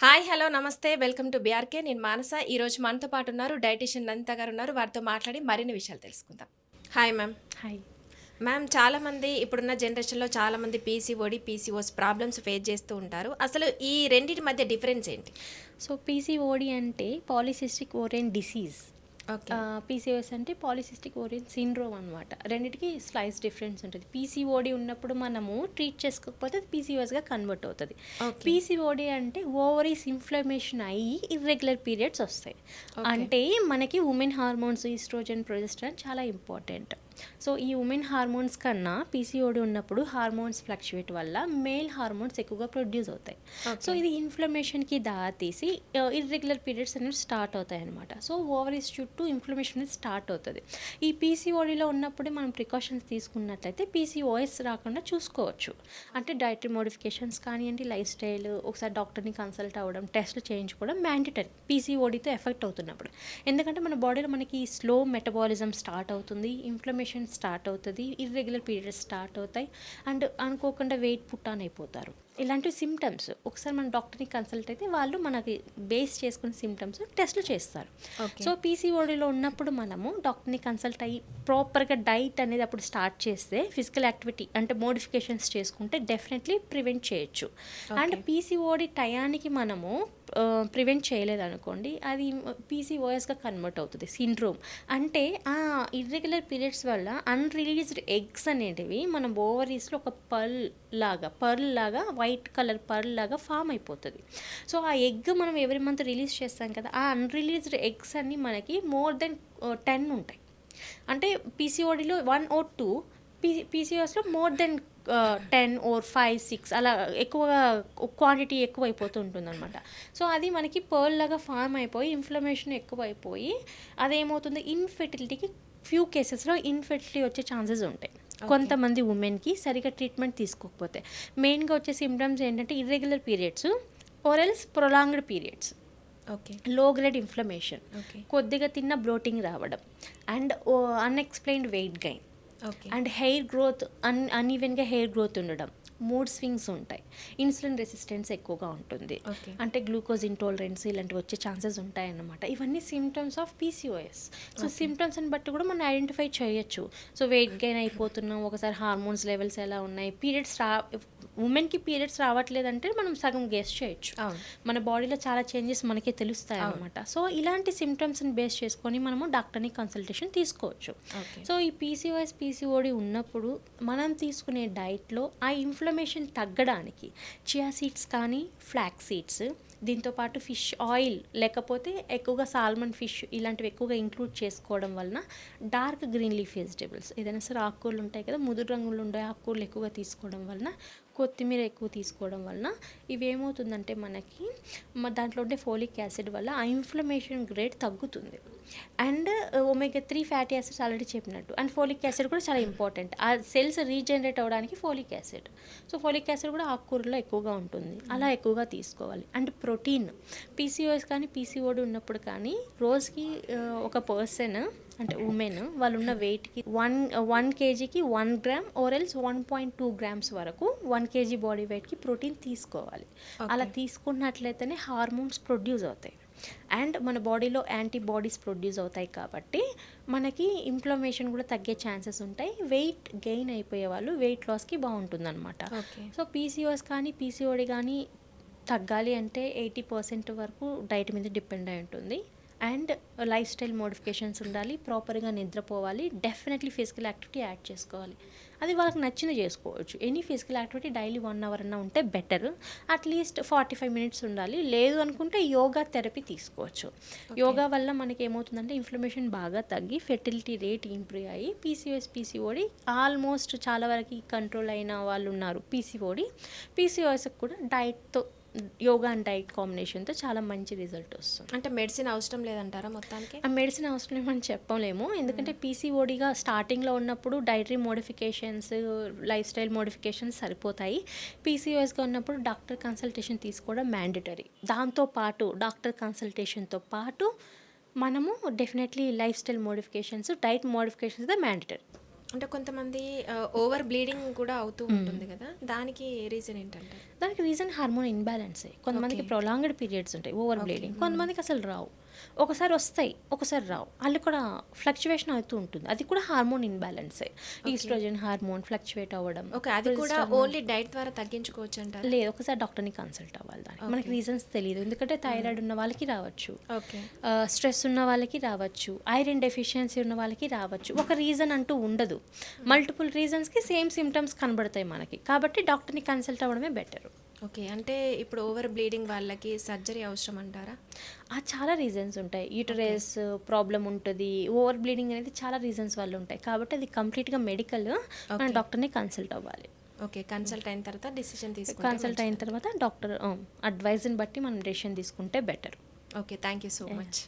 Hi! Hello! నమస్తే. Welcome to BRK. నేను మానస. ఈరోజు మనతో పాటు ఉన్నారు డైటీషియన్ నందిత గారు ఉన్నారు. వారితో మాట్లాడి మరిన్ని విషయాలు తెలుసుకుందాం. Hi ma'am. హాయ్. మ్యామ్ చాలామంది ఇప్పుడున్న జనరేషన్‌లో చాలామంది పీసీఓడి, పీసీఓఎస్ ప్రాబ్లమ్స్ ఫేస్ చేస్తూ ఉంటారు. అసలు ఈ రెండిటి మధ్య డిఫరెన్స్ ఏంటి? సో పీసీఓడి అంటే polycystic ovarian disease. Okay. PCOS అంటే పాలిసిస్టిక్ ఓరియన్ సిండ్రోమ్ అనమాట. రెండిటికి స్లైస్ డిఫరెన్స్ ఉంటుంది. పీసీఓడి ఉన్నప్పుడు మనము ట్రీట్ చేసుకోకపోతే అది పీసీఓఎస్గా కన్వర్ట్ అవుతుంది. ఓకే. పీసీఓడి అంటే ఓవరీస్ ఇన్ఫ్లమేషన్ అయ్యి ఇర్రెగ్యులర్ పీరియడ్స్ వస్తాయి. ఓకే. అంటే మనకి ఉమెన్ హార్మోన్స్ ఈస్ట్రోజన్ ప్రొజెస్టరాన్ చాలా ఇంపార్టెంట్. సో ఈ ఉమెన్ హార్మోన్స్ కన్నా పీసీఓడి ఉన్నప్పుడు హార్మోన్స్ ఫ్లక్చువేట్ వల్ల మేల్ హార్మోన్స్ ఎక్కువగా ప్రొడ్యూస్ అవుతాయి. ఓకే. సో ఇది ఇన్ఫ్లమేషన్కి దారితీసి ఇర్రెగ్యులర్ పీరియడ్స్ అనేవి స్టార్ట్ అవుతాయి అనమాట. సో ఓవరీస్ చుట్టూ ఇన్ఫ్లమేషన్ అనేది స్టార్ట్ అవుతుంది. ఈ పీసీఓడిలో ఉన్నప్పుడే మనం ప్రికాషన్స్ తీసుకున్నట్లయితే పీసీఓఎస్ రాకుండా చూసుకోవచ్చు. అంటే డైటరీ మోడిఫికేషన్స్ కానివ్వండి, లైఫ్ స్టైల్, ఒకసారి డాక్టర్ని కన్సల్ట్ అవ్వడం, టెస్ట్లు చేయించుకోవడం మ్యాండేటరీ పీసీఓడితో ఎఫెక్ట్ అవుతున్నప్పుడు. ఎందుకంటే మన బాడీలో మనకి స్లో మెటబాలిజం స్టార్ట్ అవుతుంది, ఇన్ఫ్లమేషన్ స్టార్ట్ అవుతుంది, ఇర్రెగ్యులర్ పీరియడ్స్ స్టార్ట్ అవుతాయి అండ్ అనుకోకుండా వెయిట్ పుట్ ఆన్ అయిపోతారు. ఇలాంటి సిమ్టమ్స్ ఒకసారి మన డాక్టర్ని కన్సల్ట్ అయితే వాళ్ళు మనకి బేస్ చేసుకున్న సిమ్టమ్స్ టెస్ట్లు చేస్తారు. ఓకే. సో పీసీఓడిలో ఉన్నప్పుడు మనము డాక్టర్ని కన్సల్ట్ అయ్యి ప్రాపర్గా డైట్ అనేది అప్పుడు స్టార్ట్ చేస్తే ఫిజికల్ యాక్టివిటీ అంటే మోడిఫికేషన్స్ చేసుకుంటే డెఫినెట్లీ ప్రివెంట్ చేయొచ్చు. And okay. పీసీఓడి టయానికి మనము ప్రివెంట్ చేయలేదనుకోండి, అది పీసీఓఎస్గా కన్వర్ట్ అవుతుంది సిండ్రోమ్. అంటే ఆ ఇర్రెగ్యులర్ పీరియడ్స్ వల్ల అన్రిలీజ్డ్ ఎగ్స్ అనేటివి మన ఓవరీస్లో ఒక పర్ల్ లాగా వైట్ కలర్ పర్ల్ లాగా ఫామ్ అయిపోతుంది. సో ఆ ఎగ్ మనం ఎవ్రీ మంత్ రిలీజ్ చేస్తాం కదా, ఆ అన్రిలీజ్డ్ ఎగ్స్ అన్నీ మనకి మోర్ దెన్ 10 ఉంటాయి. అంటే పీసీఓడిలో 1 or 2, పీసీఓఎస్లో మోర్ దెన్ 10 or 5, 6 అలా ఎక్కువగా క్వాంటిటీ ఎక్కువైపోతూ ఉంటుందన్నమాట. సో అది మనకి పర్ల్ లాగా ఫామ్ అయిపోయి ఇన్ఫ్లమేషన్ ఎక్కువైపోయి అదేమవుతుంది, ఇన్ఫెర్టిలిటీకి ఫ్యూ కేసెస్లో ఇన్ఫెర్టిలిటీ వచ్చే ఛాన్సెస్ ఉంటాయి కొంతమంది ఉమెన్కి సరిగా ట్రీట్మెంట్ తీసుకోకపోతే. మెయిన్గా వచ్చే సిమ్టమ్స్ ఏంటంటే irregular periods or else prolonged periods, okay. Low grade inflammation, okay. కొద్దిగా తిన్న బ్లోటింగ్ రావడం and unexplained weight gain okay. And hair growth అన్ఈవెన్గా హెయిర్ గ్రోత్ ఉండడం, మూడ్ స్వింగ్స్ ఉంటాయి, ఇన్సులిన్ రెసిస్టెన్స్ ఎక్కువగా ఉంటుంది, ఓకే. అంటే గ్లూకోజ్ ఇంటాలరెన్స్ ఇలాంటివి వచ్చే ఛాన్సెస్ ఉంటాయన్నమాట. ఇవన్నీ సిమ్టమ్స్ ఆఫ్ పీసీఓఎస్. సో సిమ్టమ్స్ని బట్టి కూడా మనం ఐడెంటిఫై చేయొచ్చు. సో వెయిట్ గెయిన్ అయిపోతున్నాం, ఒకసారి హార్మోన్స్ లెవెల్స్ ఎలా ఉన్నాయి, ఉమెన్కి పీరియడ్స్ రావట్లేదంటే మనం సగం గెస్ చేయొచ్చు. అవును. మన బాడీలో చాలా చేంజెస్ మనకే తెలుస్తాయి అన్నమాట. సో ఇలాంటి సిమ్టమ్స్ని బేస్ చేసుకొని మనము డాక్టర్ని కన్సల్టేషన్ తీసుకోవచ్చు. ఓకే. సో ఈ పీసీఓఎస్ పీసీఓడి ఉన్నప్పుడు మనం తీసుకునే డైట్లో ఆ ఇన్ఫ్లమేషన్ తగ్గడానికి చియా సీడ్స్ కానీ ఫ్లాక్స్ సీడ్స్, దీంతోపాటు ఫిష్ ఆయిల్ లేకపోతే ఎక్కువగా సాల్మన్ ఫిష్ ఇలాంటివి ఎక్కువగా ఇంక్లూడ్ చేసుకోవడం వలన, డార్క్ గ్రీన్ లీఫ్ వెజిటేబుల్స్ ఏదైనా సరే ఆకుకూరలు ఉంటాయి కదా, ముదురు రంగులో ఉండే ఆకుకూరలు ఎక్కువగా తీసుకోవడం వలన, కొత్తిమీర ఎక్కువ తీసుకోవడం వలన ఇవి ఏమవుతుందంటే మనకి దాంట్లో ఉండే ఫోలిక్ యాసిడ్ వల్ల ఆ ఇన్ఫ్లమేషన్ గ్రేడ్ తగ్గుతుంది. And omega 3 fatty acids already చెప్పినట్టు, అండ్ ఫోలిక్ యాసిడ్ కూడా చాలా ఇంపార్టెంట్ ఆ సెల్స్ రీజనరేట్ అవ్వడానికి folic acid. So folic acid కూడా ఆకుకూరలో ఎక్కువగా ఉంటుంది, అలా ఎక్కువగా తీసుకోవాలి. అండ్ ప్రోటీన్, పీసీఓఎస్ కానీ పీసీఓడి ఉన్నప్పుడు కానీ రోజుకి ఒక పర్సన్ అంటే ఉమెన్ వాళ్ళు ఉన్న వెయిట్కి 1 kgకి 1 గ్రామ్ ఆర్ ఎల్స్ 1.2 grams వరకు 1 kg బాడీ వెయిట్కి ప్రోటీన్ తీసుకోవాలి. అలా తీసుకున్నట్లయితేనే హార్మోన్స్ ప్రొడ్యూస్ అవుతాయి అండ్ మన బాడీలో యాంటీబాడీస్ ప్రొడ్యూస్ అవుతాయి కాబట్టి మనకి ఇన్ఫ్లమేషన్ కూడా తగ్గే ఛాన్సెస్ ఉంటాయి. వెయిట్ గెయిన్ అయిపోయే వాళ్ళు వెయిట్ లాస్కి బాగుంటుందన్నమాట. ఓకే. సో పీసీఓఎస్ కానీ పీసీఓడి కానీ తగ్గాలి అంటే 80% వరకు డైట్ మీద డిపెండ్ అయి ఉంటుంది అండ్ లైఫ్ స్టైల్ మోడిఫికేషన్స్ ఉండాలి, ప్రాపర్గా నిద్రపోవాలి, డెఫినెట్లీ ఫిజికల్ యాక్టివిటీ యాడ్ చేసుకోవాలి. అది వాళ్ళకి నచ్చింది చేసుకోవచ్చు. Any physical activity daily 1 hour అన్నా ఉంటే బెటర్, అట్లీస్ట్ 45 minutes ఉండాలి. లేదు అనుకుంటే యోగా థెరపీ తీసుకోవచ్చు. యోగా వల్ల మనకి ఏమవుతుందంటే ఇన్ఫ్లమేషన్ బాగా తగ్గి ఫెర్టిలిటీ రేట్ ఇంప్రూవ్ అయ్యి పీసీఓఎస్ పీసీఓడి ఆల్మోస్ట్ చాలా వరకు కంట్రోల్ అయిన వాళ్ళు ఉన్నారు. పీసీఓఎస్కి కూడా డైట్తో, యోగా అండ్ డైట్ కాంబినేషన్తో చాలా మంచి రిజల్ట్ వస్తుంది. అంటే మెడిసిన్ అవసరం లేదంటారా మొత్తానికి? ఆ మెడిసిన్ అవసరం లేమని చెప్పలేము, ఎందుకంటే పీసీఓడిగా స్టార్టింగ్లో ఉన్నప్పుడు dietary modifications, life style modifications సరిపోతాయి. పీసీఓఎస్గా ఉన్నప్పుడు డాక్టర్ కన్సల్టేషన్ తీసుకోవడం మ్యాండేటరీ. దాంతోపాటు డాక్టర్ కన్సల్టేషన్తో పాటు మనము definitely life style modifications, diet modifications mandatory. అంటే కొంతమంది ఓవర్ బ్లీడింగ్ కూడా అవుతూ ఉంటుంది కదా, దానికి రీజన్ ఏంటంటే? దానికి రీజన్ హార్మోన్ ఇన్బ్యాలెన్సే. కొంతమందికి ప్రొలాంగ్డ్ పీరియడ్స్ ఉంటాయి, ఓవర్ బ్లీడింగ్. కొంతమందికి అసలు రావు, ఒకసారి వస్తాయి ఒకసారి రావు, వాళ్ళు కూడా ఫ్లక్చువేషన్ అవుతూ ఉంటుంది. అది కూడా హార్మోన్ ఇన్బ్యాలెన్సే. ఈస్ట్రోజన్ హార్మోన్ ఫ్లక్చువేట్ అవ్వడం. ఓకే, అది కూడా ఓన్లీ డైట్ ద్వారా తగ్గించుకోవచ్చు అంటారు? లేదు, ఒకసారి డాక్టర్ని కన్సల్ట్ అవ్వాలి. దానికి మనకి రీజన్స్ తెలియదు, ఎందుకంటే థైరాయిడ్ ఉన్న వాళ్ళకి రావచ్చు, ఓకే, స్ట్రెస్ ఉన్న వాళ్ళకి రావచ్చు, ఐరన్ డెఫిషియన్సీ ఉన్న వాళ్ళకి రావచ్చు. ఒక రీజన్ అంటూ ఉండదు, మల్టిపుల్ రీజన్స్కి సేమ్ సిమ్టమ్స్ కనబడతాయి మనకి. కాబట్టి డాక్టర్ని కన్సల్ట్ అవ్వడమే బెటర్. ఓకే. అంటే ఇప్పుడు ఓవర్ బ్లీడింగ్ వాళ్ళకి సర్జరీ అవసరం అంటారా? చాలా రీజన్స్ ఉంటాయి. యూటరస్ ప్రాబ్లం ఉంటుంది, ఓవర్ బ్లీడింగ్ అనేది చాలా రీజన్స్ వల్ల ఉంటాయి. కాబట్టి అది కంప్లీట్గా మెడికల్, మనం డాక్టర్ని కన్సల్ట్ అవ్వాలి. ఓకే, కన్సల్ట్ అయిన తర్వాత డిసిషన్ కన్సల్ట్ అయిన తర్వాత డాక్టర్ అడ్వైజ్ని బట్టి మనం డెసిషన్ తీసుకుంటే better. Okay, thank you so much.